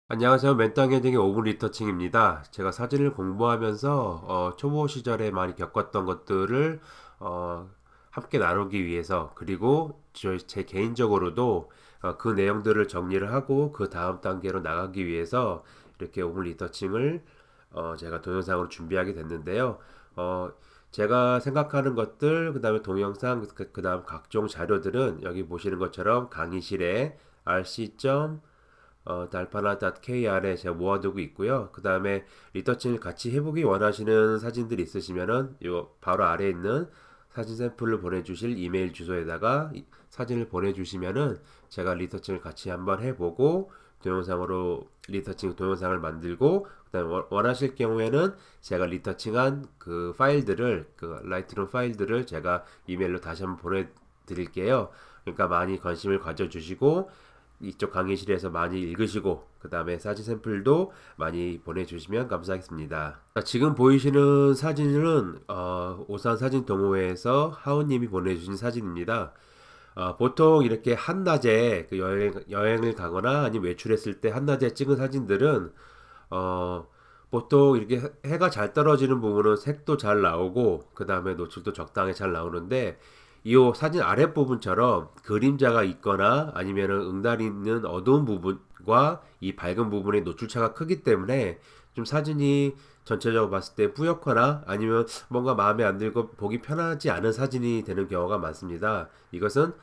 안녕하세요. 맨땅 헤딩의 5분 리터칭입니다. 제가 사진을 공부하면서 초보 시절에 많이 겪었던 것들을 어, 함께 나누기 위해서, 그리고 제 개인적으로도 그 내용들을 정리를 하고 그 다음 단계로 나가기 위해서 이렇게 5분 리터칭을 제가 동영상으로 준비하게 됐는데요. 어, 제가 생각하는 것들, 그 다음에 동영상, 그 다음 각종 자료들은 여기 보시는 것처럼 강의실에 rc. 달파나.kr에 제가 모아두고 있고요. 그 다음에 리터칭을 같이 해보기 원하시는 사진들이 있으시면은 요 바로 아래에 있는 사진 샘플을 보내주실 이메일 주소에다가 사진을 보내주시면은 제가 리터칭을 같이 한번 해보고 동영상으로 리터칭 동영상을 만들고, 그다음에 원하실 경우에는 제가 리터칭한 그 파일들을, 그 라이트룸 파일들을 제가 이메일로 다시 한번 보내드릴게요. 그러니까 많이 관심을 가져주시고 이쪽 강의실에서 많이 읽으시고, 그 다음에 사진 샘플도 많이 보내주시면 감사하겠습니다. 지금 보이시는 사진은 오산 사진 동호회에서 하우님이 보내주신 사진입니다. 보통 이렇게 한낮에 그 여행을 가거나 아니면 외출했을 때 한낮에 찍은 사진들은 어, 보통 이렇게 해가 잘 떨어지는 부분은 색도 잘 나오고 그 다음에 노출도 적당히 잘 나오는데, 이 사진 아랫부분처럼 그림자가 있거나 아니면은 응달이 있는 어두운 부분과 이 밝은 부분의 노출차가 크기 때문에 좀 사진이 전체적으로 봤을 때 뿌옇거나 아니면 뭔가 마음에 안 들고 보기 편하지 않은 사진이 되는 경우가 많습니다. 이것은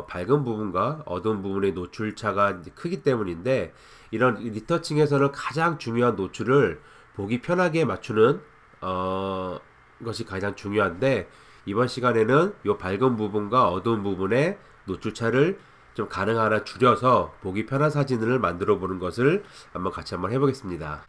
밝은 부분과 어두운 부분의 노출차가 크기 때문인데, 이런 리터칭에서는 가장 중요한 노출을 보기 편하게 맞추는 것이 가장 중요한데, 이번 시간에는 이 밝은 부분과 어두운 부분의 노출차를 좀 가능한 한 줄여서 보기 편한 사진을 만들어 보는 것을 같이 한번 해보겠습니다.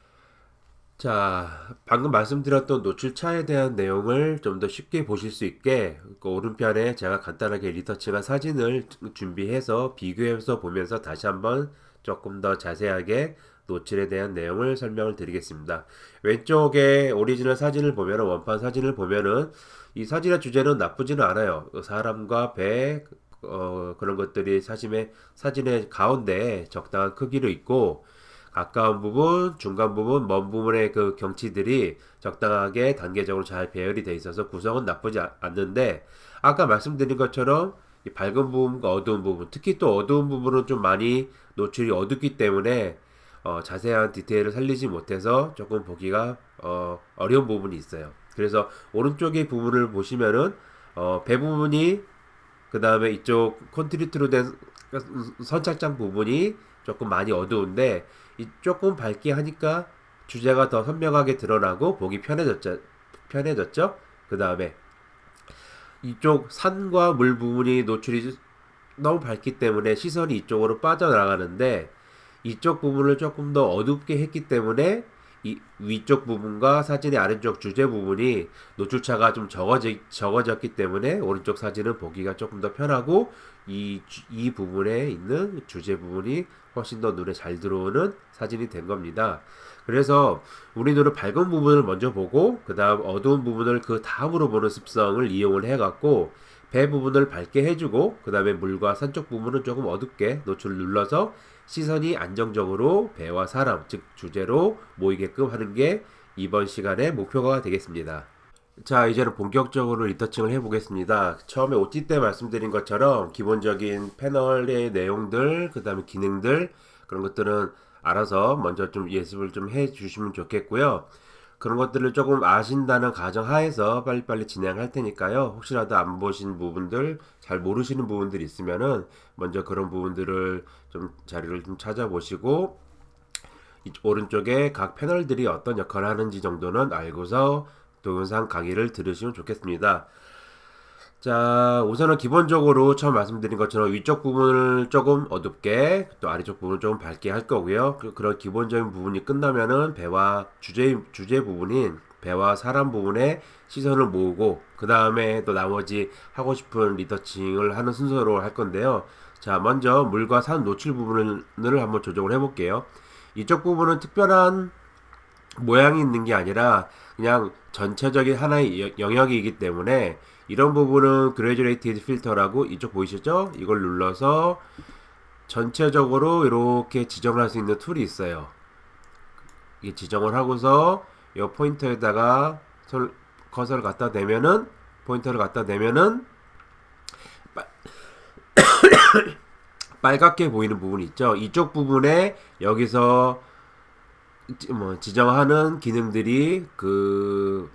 자, 방금 말씀드렸던 노출차에 대한 내용을 좀 더 쉽게 보실 수 있게 그 오른편에 제가 간단하게 리터칭한 사진을 준비해서 비교해서 보면서 다시 한번 조금 더 자세하게 노출에 대한 내용을 설명을 드리겠습니다. 왼쪽에 오리지널 사진을 보면은, 원판 사진을 보면은 이 사진의 주제는 나쁘지는 않아요. 사람과 배, 그런 것들이 사진의 가운데 적당한 크기로 있고, 가까운 부분, 중간 부분, 먼 부분의 그 경치들이 적당하게 단계적으로 잘 배열이 돼 있어서 구성은 나쁘지 않는데, 아까 말씀드린 것처럼 이 밝은 부분과 어두운 부분, 특히 또 어두운 부분은 좀 많이 노출이 어둡기 때문에 자세한 디테일을 살리지 못해서 조금 보기가 어려운 부분이 있어요. 그래서 오른쪽의 부분을 보시면은 배 부분이, 그 다음에 이쪽 콘크리트로 된 선착장 부분이 조금 많이 어두운데, 이 조금 밝게 하니까 주제가 더 선명하게 드러나고 보기 편해졌죠? 그 다음에 이쪽 산과 물 부분이 노출이 너무 밝기 때문에 시선이 이쪽으로 빠져나가는데, 이쪽 부분을 조금 더 어둡게 했기 때문에 이 위쪽 부분과 사진의 아래쪽 주제 부분이 노출차가 좀 적어졌기 때문에 오른쪽 사진은 보기가 조금 더 편하고, 이 부분에 있는 주제 부분이 훨씬 더 눈에 잘 들어오는 사진이 된 겁니다. 그래서 우리 눈은 밝은 부분을 먼저 보고 그 다음 어두운 부분을 그 다음으로 보는 습성을 이용을 해갖고, 배 부분을 밝게 해주고 그 다음에 물과 산 쪽 부분은 조금 어둡게 노출을 눌러서 시선이 안정적으로 배와 사람, 즉 주제로 모이게끔 하는 게 이번 시간의 목표가 되겠습니다. 자, 이제는 본격적으로 리터칭을 해보겠습니다. 처음에 OT 때 말씀드린 것처럼 기본적인 패널의 내용들, 그 다음에 기능들, 그런 것들은 알아서 먼저 좀 예습을 좀 해주시면 좋겠고요. 그런 것들을 조금 아신다는 가정하에서 빨리빨리 진행할 테니까요. 혹시라도 안 보신 부분들, 잘 모르시는 부분들이 있으면은 먼저 그런 부분들을 좀 자료를 좀 찾아보시고, 오른쪽에 각 패널들이 어떤 역할을 하는지 정도는 알고서 동영상 강의를 들으시면 좋겠습니다. 자, 우선은 기본적으로 처음 말씀드린 것처럼 위쪽 부분을 조금 어둡게, 또 아래쪽 부분을 조금 밝게 할 거고요. 그런 기본적인 부분이 끝나면은 주제 부분인 배와 사람 부분에 시선을 모으고, 그 다음에 또 나머지 하고 싶은 리터칭을 하는 순서로 할 건데요. 자, 먼저 물과 산 노출 부분을 한번 조정을 해볼게요. 이쪽 부분은 특별한 모양이 있는 게 아니라 그냥 전체적인 하나의 영역이기 때문에, 이런 부분은 그레듀레이티드 필터라고, 이쪽 보이시죠? 이걸 눌러서 전체적으로 이렇게 지정할 수 있는 툴이 있어요. 이게 지정을 하고서 이 포인터에다가 커서를 갖다 대면은 포인터를 갖다 대면은 빨갛게 보이는 부분이 있죠. 이쪽 부분에 여기서 지정하는 기능들이 그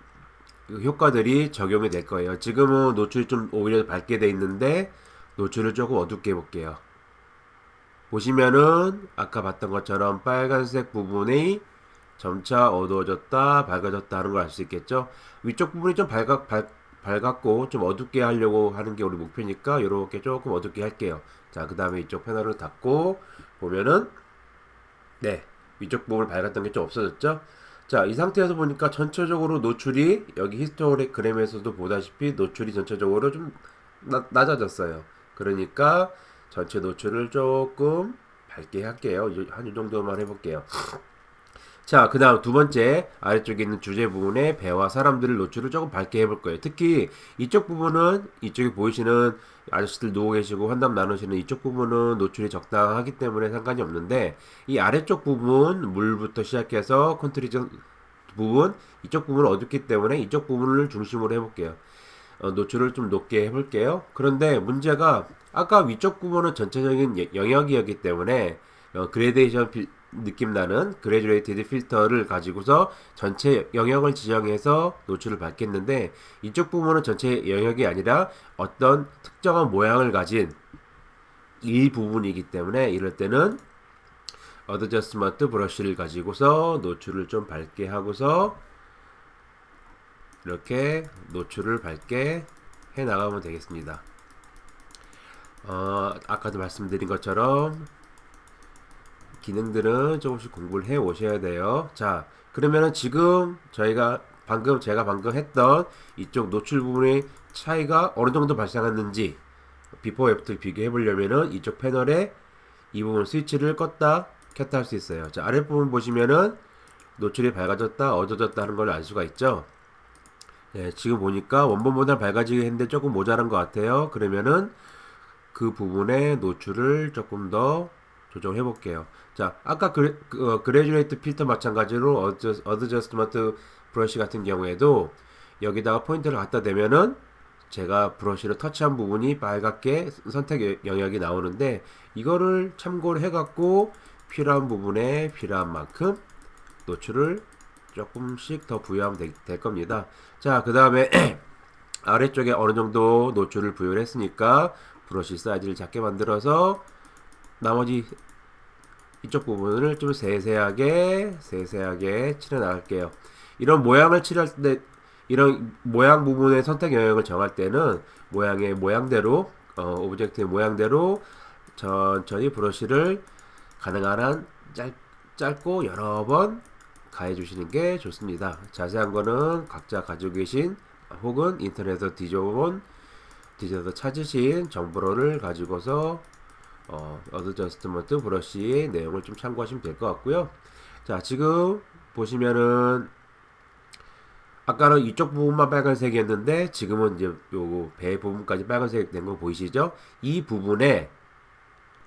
효과들이 적용이 될 거예요. 지금은 노출이 좀 오히려 밝게 돼 있는데 노출을 조금 어둡게 해볼게요. 보시면은 아까 봤던 것처럼 빨간색 부분이 점차 어두워졌다 밝아졌다 하는 걸 알 수 있겠죠. 위쪽 부분이 좀 밝았고 좀 어둡게 하려고 하는 게 우리 목표니까 이렇게 조금 어둡게 할게요. 자, 그 다음에 이쪽 패널을 닫고 보면은 네, 위쪽 부분을 밝았던 게 좀 없어졌죠. 자, 이 상태에서 보니까 전체적으로 노출이 여기 히스토그램에서도 보다시피 노출이 전체적으로 좀 낮아졌어요. 그러니까 전체 노출을 조금 밝게 할게요. 한 이 정도만 해볼게요. 자, 그 다음 두 번째 아래쪽에 있는 주제 부분에 배와 사람들을 노출을 조금 밝게 해볼 거예요. 특히 이쪽 부분은 이쪽에 보이시는 아저씨들 누워 계시고 환담 나누시는 이쪽 부분은 노출이 적당하기 때문에 상관이 없는데 이 아래쪽 부분 물부터 시작해서 컨트리전 부분 이쪽 부분은 어둡기 때문에 이쪽 부분을 중심으로 해볼게요. 노출을 좀 높게 해볼게요. 그런데 문제가 아까 위쪽 부분은 전체적인 영역이었기 때문에 그레데이션 느낌 나는 그레듀레이티드 필터를 가지고서 전체 영역을 지정해서 노출을 밝겠는데 이쪽 부분은 전체 영역이 아니라 어떤 특정한 모양을 가진 이 부분이기 때문에 이럴 때는 어드저스먼트 브러쉬를 가지고서 노출을 좀 밝게 하고서 이렇게 노출을 밝게 해 나가면 되겠습니다. 아까도 말씀드린 것처럼 기능들은 조금씩 공부를 해 오셔야 돼요. 자, 그러면은 지금 제가 방금 했던 이쪽 노출 부분의 차이가 어느 정도 발생했는지 비포 애프터 비교해 보려면은 이쪽 패널에 이 부분 스위치를 껐다 켰다 할 수 있어요. 자, 아랫부분 보시면은 노출이 밝아졌다 어두워졌다 하는 걸 알 수가 있죠. 네, 지금 보니까 원본보다 밝아지게 했는데 조금 모자란 것 같아요. 그러면은 그 부분의 노출을 조금 더 조정해 볼게요. 자, 아까 그레듀레이트 필터 마찬가지로 어드저스트먼트 브러쉬 같은 경우에도 여기다가 포인트를 갖다 대면은 제가 브러쉬를 터치한 부분이 빨갛게 선택 영역이 나오는데 이거를 참고를 해갖고 필요한 부분에 필요한 만큼 노출을 조금씩 더 부여하면 될 겁니다. 자, 그 다음에 아래쪽에 어느 정도 노출을 부여를 했으니까 브러쉬 사이즈를 작게 만들어서 나머지 이쪽 부분을 좀 세세하게 칠해 나갈게요. 이런 모양을 칠할 때 이런 모양 부분의 선택 영역을 정할 때는 모양의 모양대로 오브젝트의 모양대로 천천히 브러쉬를 가능한 한 짧고 여러 번 가해 주시는 게 좋습니다. 자세한 거는 각자 가지고 계신 혹은 인터넷에서 뒤져서 찾으신 정보를 가지고서 어드저스트먼트 브러쉬의 내용을 좀 참고하시면 될 것 같고요. 자, 지금 보시면은 아까는 이쪽 부분만 빨간색이었는데 지금은 이제 요거 배 부분까지 빨간색 된 거 보이시죠? 이 부분에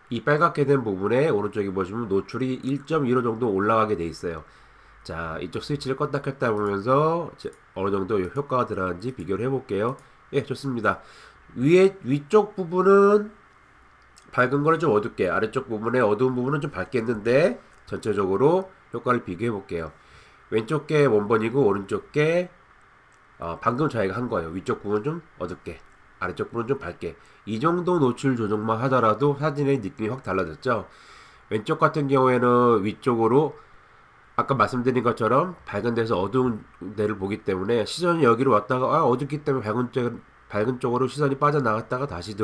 이 빨갛게 된 부분에 오른쪽에 보시면 노출이 1.15 정도 올라가게 돼 있어요. 자, 이쪽 스위치를 껐다 켰다 보면서 어느 정도 효과가 들어가는지 비교를 해볼게요. 예, 좋습니다. 위쪽 부분은 밝은 거는 좀 어둡게, 아래쪽 부분에 어두운 부분은 좀 밝게 했는데 전체적으로 효과를 비교해 볼게요. 왼쪽 게 원본이고 오른쪽 게 방금 저희가 한 거예요. 위쪽 부분 좀 어둡게, 아래쪽 부분 좀 밝게. 이 정도 노출 조정만 하더라도 사진의 느낌이 확 달라졌죠. 왼쪽 같은 경우에는 위쪽으로 아까 말씀드린 것처럼 밝은 데서 어두운 데를 보기 때문에 시선이 여기로 왔다가 어둡기 때문에 밝은 쪽으로 시선이 빠져나갔다가 다시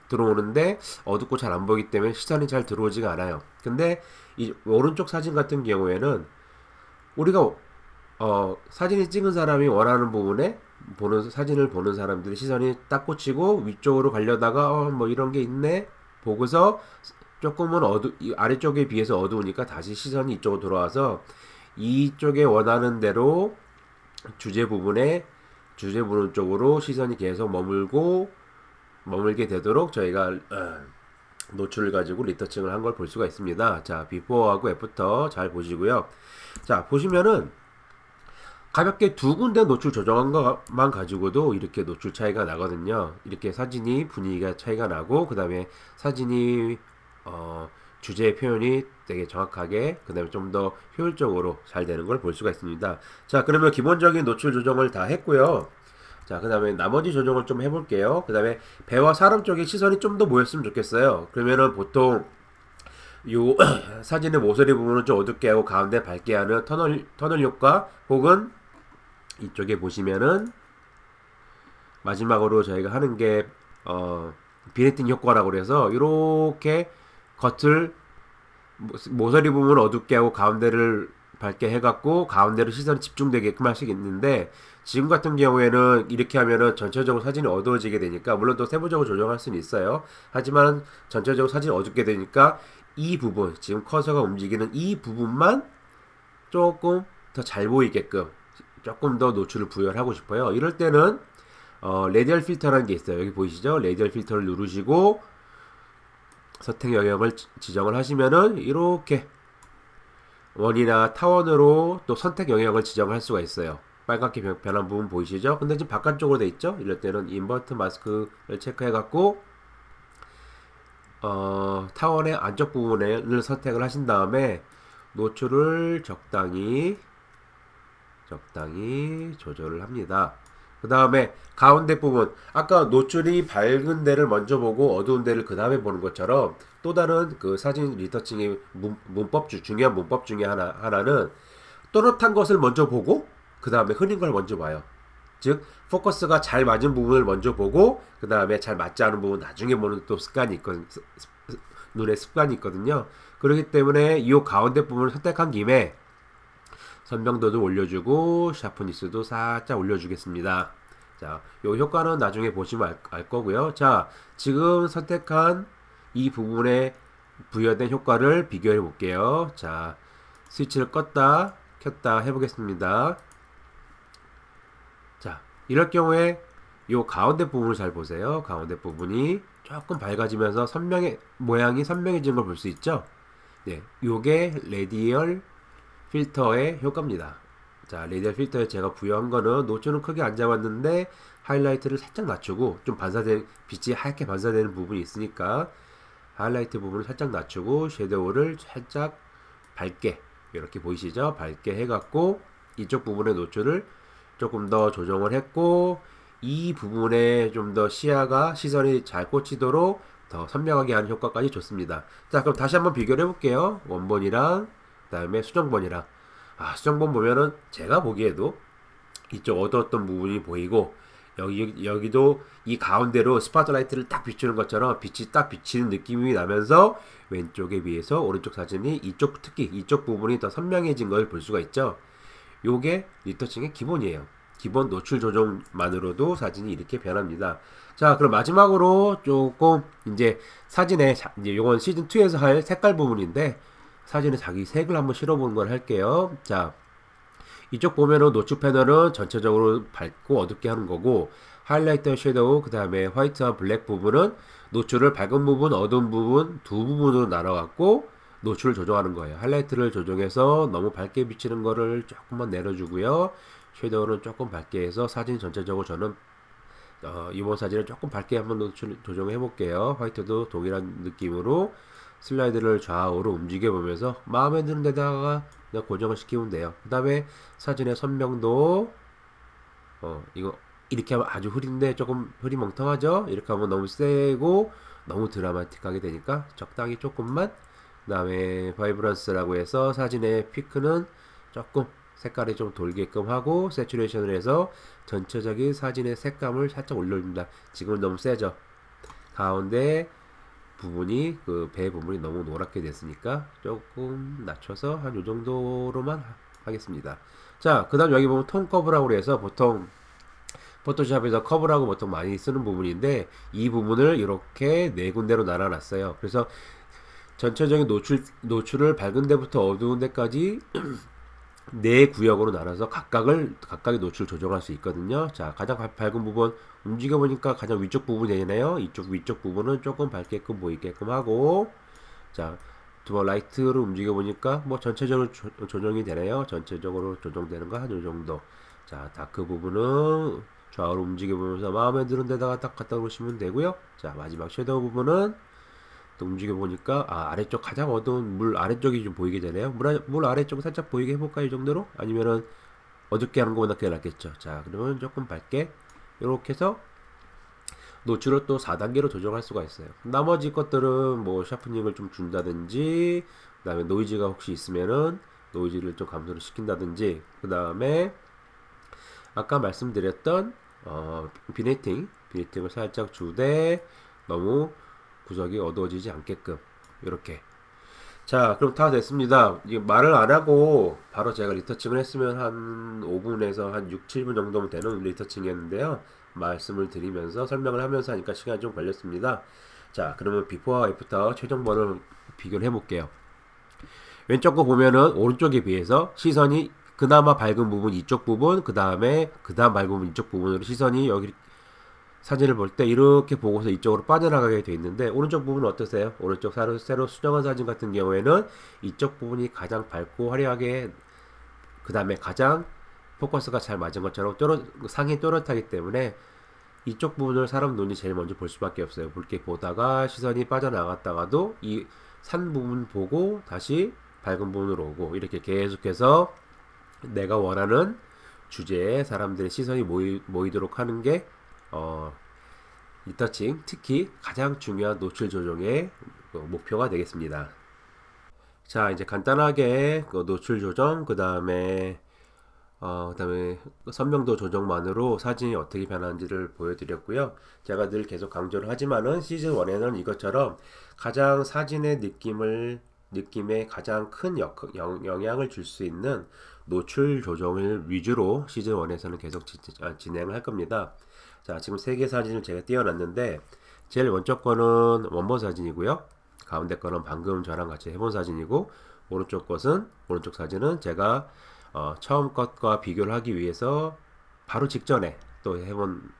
들어오는데 어둡고 잘 안 보이기 때문에 시선이 잘 들어오지가 않아요. 근데 이 오른쪽 사진 같은 경우에는 우리가 사진이 찍은 사람이 원하는 부분에 사진을 보는 사람들이 시선이 딱 꽂히고 위쪽으로 가려다가 뭐 이런 게 있네 보고서 조금은 아래쪽에 비해서 어두우니까 다시 시선이 이쪽으로 돌아와서 이쪽에 원하는 대로 주제 부분 쪽으로 시선이 계속 머물게 되도록 저희가 노출을 가지고 리터칭을 한 걸 볼 수가 있습니다. 자, 비포하고 애프터 잘 보시고요. 자, 보시면은 가볍게 두 군데 노출 조정한 것만 가지고도 이렇게 노출 차이가 나거든요. 이렇게 사진이 분위기가 차이가 나고, 그 다음에 사진이 주제 표현이 되게 정확하게, 그 다음에 좀 더 효율적으로 잘 되는 걸 볼 수가 있습니다. 자, 그러면 기본적인 노출 조정을 다 했고요. 자, 그 다음에 나머지 조정을 좀 해볼게요. 그 다음에 배와 사람 쪽에 시선이 좀 더 모였으면 좋겠어요. 그러면은 보통 요 사진의 모서리 부분은 좀 어둡게 하고 가운데 밝게 하는 터널 효과, 혹은 이쪽에 보시면은 마지막으로 저희가 하는 게 비네팅 효과라고 그래서 이렇게 겉을 모서리 부분을 어둡게 하고 가운데를 밝게 해갖고 가운데로 시선이 집중되게끔 할 수 있는데, 지금 같은 경우에는 이렇게 하면은 전체적으로 사진이 어두워지게 되니까, 물론 또 세부적으로 조정할 수는 있어요. 하지만 전체적으로 사진이 어둡게 되니까 이 부분, 지금 커서가 움직이는 이 부분만 조금 더 잘 보이게끔 조금 더 노출을 부여를 하고 싶어요. 이럴 때는 레디얼 필터라는 게 있어요. 여기 보이시죠? 레디얼 필터를 누르시고 선택 영역을 지정을 하시면은 이렇게 원이나 타원으로 또 선택 영역을 지정할 수가 있어요. 빨갛게 변한 부분 보이시죠? 근데 지금 바깥쪽으로 돼 있죠? 이럴 때는 인버트 마스크를 체크해 갖고 타원의 안쪽 부분을 선택을 하신 다음에 노출을 적당히 조절을 합니다. 그 다음에 가운데 부분, 아까 노출이 밝은 데를 먼저 보고 어두운 데를 그 다음에 보는 것처럼, 또 다른 그 사진 리터칭의 중요한 문법 중에 하나는 또렷한 것을 먼저 보고 그 다음에 흐린 걸 먼저 봐요. 즉 포커스가 잘 맞은 부분을 먼저 보고 그 다음에 잘 맞지 않은 부분 나중에 보는 또 눈에 습관이 있거든요. 그렇기 때문에 이 가운데 부분을 선택한 김에 선명도 좀 올려주고 샤프니스도 살짝 올려주겠습니다. 자, 요 효과는 나중에 보시면 알 거고요. 자, 지금 선택한 이 부분에 부여된 효과를 비교해 볼게요. 자, 스위치를 껐다 켰다 해보겠습니다. 자, 이럴 경우에 요 가운데 부분을 잘 보세요. 가운데 부분이 조금 밝아지면서 모양이 선명해진 걸 볼 수 있죠. 네, 요게 레디얼 필터의 효과입니다. 자, 레디얼 필터에 제가 부여한 거는 노출은 크게 안 잡았는데 하이라이트를 살짝 낮추고, 좀 빛이 하얗게 반사되는 부분이 있으니까 하이라이트 부분을 살짝 낮추고 섀도우를 살짝 밝게, 이렇게 보이시죠? 밝게 해갖고 이쪽 부분의 노출을 조금 더 조정을 했고, 이 부분에 좀 더 시선이 잘 꽂히도록 더 선명하게 하는 효과까지 줬습니다. 자, 그럼 다시 한번 비교를 해볼게요. 원본이랑 그 다음에 수정본이랑. 수정본 보면은 제가 보기에도 이쪽 어두웠던 부분이 보이고, 여기도 이 가운데로 스팟라이트를 딱 비추는 것처럼 빛이 딱 비치는 느낌이 나면서 왼쪽에 비해서 오른쪽 사진이 특히 이쪽 부분이 더 선명해진 걸 볼 수가 있죠. 요게 리터칭의 기본이에요. 기본 노출 조정만으로도 사진이 이렇게 변합니다. 자, 그럼 마지막으로 조금 이제 요건 시즌2에서 할 색깔 부분인데, 사진에 자기 색을 한번 실어보는 걸 할게요. 자, 이쪽 보면은 노출 패널은 전체적으로 밝고 어둡게 하는 거고, 하이라이터 섀도우, 그 다음에 화이트와 블랙 부분은 노출을 밝은 부분, 어두운 부분 두 부분으로 나눠갖고 노출을 조정하는 거예요. 하이라이트를 조정해서 너무 밝게 비치는 거를 조금만 내려주고요. 섀도우는 조금 밝게 해서 사진 전체적으로 저는 이번 사진을 조금 밝게 한번 노출 조정해 볼게요. 화이트도 동일한 느낌으로 슬라이드를 좌우로 움직여 보면서 마음에 드는 데다가 그냥 고정을 시키면 돼요. 그 다음에 사진의 선명도 이거 이렇게 하면 아주 흐린데 조금 흐리멍텅하죠. 이렇게 하면 너무 세고 너무 드라마틱하게 되니까 적당히 조금만. 그 다음에 바이브런스라고 해서 사진의 피크는 조금 색깔이 좀 돌게끔 하고, 세츄레이션을 해서 전체적인 사진의 색감을 살짝 올려줍니다. 지금은 너무 세죠. 가운데 부분이 그 배 부분이 너무 노랗게 됐으니까 조금 낮춰서 한 요 정도로만 하겠습니다. 자, 그 다음 여기 보면 톤 커브라고 해서 보통 포토샵에서 커브라고 보통 많이 쓰는 부분인데, 이 부분을 이렇게 네 군데로 나눠놨어요. 그래서 전체적인 노출을 밝은 데부터 어두운 데까지 네 구역으로 나눠서 각각의 노출 조정할 수 있거든요. 자, 가장 밝은 부분 움직여 보니까 가장 위쪽 부분이 되네요. 이쪽 위쪽 부분은 조금 밝게끔 보이게끔 하고, 자, 두 번 라이트로 움직여 보니까 뭐 전체적으로 조정이 되네요. 전체적으로 조정되는 거 한 요 정도. 자, 다크 부분은 좌우로 움직여 보면서 마음에 드는 데다가 딱 갖다 놓으시면 되고요. 자, 마지막 섀도우 부분은 또 움직여 보니까 아래쪽 가장 어두운 물 아래쪽이 좀 보이게 되네요. 물 아래쪽 살짝 보이게 해볼까요? 이 정도로? 아니면은 어둡게 하는 것보다 그게 낫겠죠. 자, 그러면 조금 밝게 이렇게 해서 노출을 또 4단계로 조정할 수가 있어요. 나머지 것들은 뭐 샤프닝을 좀 준다든지, 그 다음에 노이즈가 혹시 있으면은 노이즈를 좀 감소를 시킨다든지, 그 다음에 아까 말씀드렸던 비네팅을 살짝 주되 너무 구석이 어두워지지 않게끔 이렇게. 자, 그럼 다 됐습니다. 이게 말을 안 하고 바로 제가 리터칭을 했으면 한 5분에서 한 6, 7분 정도면 되는 리터칭이었는데요. 말씀을 드리면서 설명을 하면서 하니까 시간이 좀 걸렸습니다. 자, 그러면 비포와 애프터 최종본을 비교를 해볼게요. 왼쪽 거 보면은 오른쪽에 비해서 시선이 그나마 밝은 부분 이쪽 부분, 그 다음 밝은 부분 이쪽 부분으로 시선이 여기 사진을 볼 때 이렇게 보고서 이쪽으로 빠져나가게 돼 있는데, 오른쪽 부분은 어떠세요? 오른쪽 새로 수정한 사진 같은 경우에는 이쪽 부분이 가장 밝고 화려하게, 그 다음에 가장 포커스가 잘 맞은 것처럼 상이 또렷하기 때문에 이쪽 부분을 사람 눈이 제일 먼저 볼 수밖에 없어요. 붉게 보다가 시선이 빠져나갔다가도 이 산 부분 보고 다시 밝은 부분으로 오고, 이렇게 계속해서 내가 원하는 주제에 사람들의 시선이 모이도록 하는 게 리터칭, 특히 가장 중요한 노출 조정의 목표가 되겠습니다. 자, 이제 간단하게 노출 조정, 그 다음에 선명도 조정만으로 사진이 어떻게 변하는지를 보여드렸고요. 제가 늘 계속 강조를 하지만은 시즌 1에는 이것처럼 가장 사진의 느낌에 가장 큰 영향을 줄 수 있는 노출 조정을 위주로 시즌 1에서는 계속 진행을 할 겁니다. 자, 지금 3개 사진을 제가 띄워놨는데, 제일 왼쪽 거는 원본 사진이고요. 가운데 거는 방금 저랑 같이 해본 사진이고, 오른쪽 사진은 제가 처음 것과 비교를 하기 위해서 바로 직전에 또 해본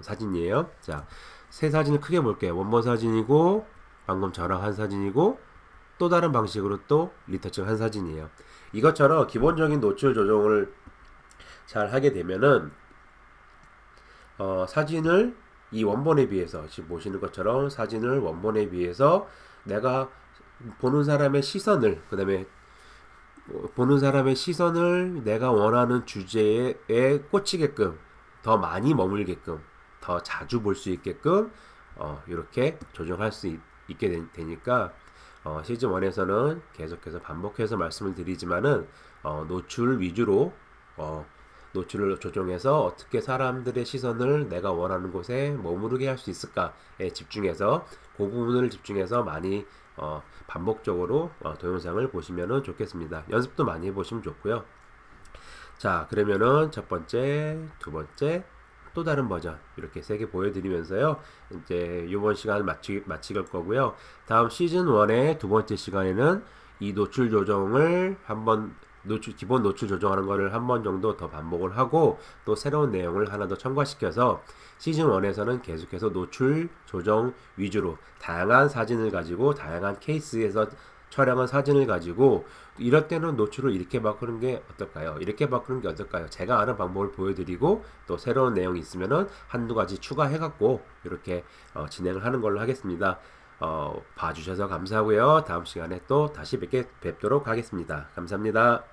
사진이에요. 자, 세 사진을 크게 볼게요. 원본 사진이고, 방금 저랑 한 사진이고, 또 다른 방식으로 또 리터칭 한 사진이에요. 이것처럼 기본적인 노출 조정을 잘 하게 되면은 사진을 이 원본에 비해서, 지금 보시는 것처럼 사진을 원본에 비해서 내가 보는 사람의 시선을, 그 다음에 보는 사람의 시선을 내가 원하는 주제에 꽂히게끔, 더 많이 머물게끔, 더 자주 볼 수 있게끔 이렇게 조정할 수 있게 되니까 시즌 1에서는 계속해서 반복해서 말씀을 드리지만은 노출 위주로 노출을 조정해서 어떻게 사람들의 시선을 내가 원하는 곳에 머무르게 할 수 있을까에 집중해서, 그 부분을 집중해서 많이 반복적으로 동영상을 보시면 좋겠습니다. 연습도 많이 해보시면 좋고요. 자, 그러면은 첫 번째, 두 번째, 또 다른 버전 이렇게 3개 보여드리면서요, 이제 이번 시간 마칠 거고요. 다음 시즌 1의 두 번째 시간에는 이 노출 조정을 기본 노출 조정하는 거를 한 번 정도 더 반복을 하고, 또 새로운 내용을 하나 더 첨가시켜서 시즌 1에서는 계속해서 노출 조정 위주로 다양한 사진을 가지고, 다양한 케이스에서 촬영한 사진을 가지고, 이럴 때는 노출을 이렇게 바꾸는 게 어떨까요? 이렇게 바꾸는 게 어떨까요? 제가 아는 방법을 보여드리고, 또 새로운 내용이 있으면은 한두 가지 추가해갖고 이렇게 진행을 하는 걸로 하겠습니다. 봐주셔서 감사하고요. 다음 시간에 또 다시 뵙도록 하겠습니다. 감사합니다.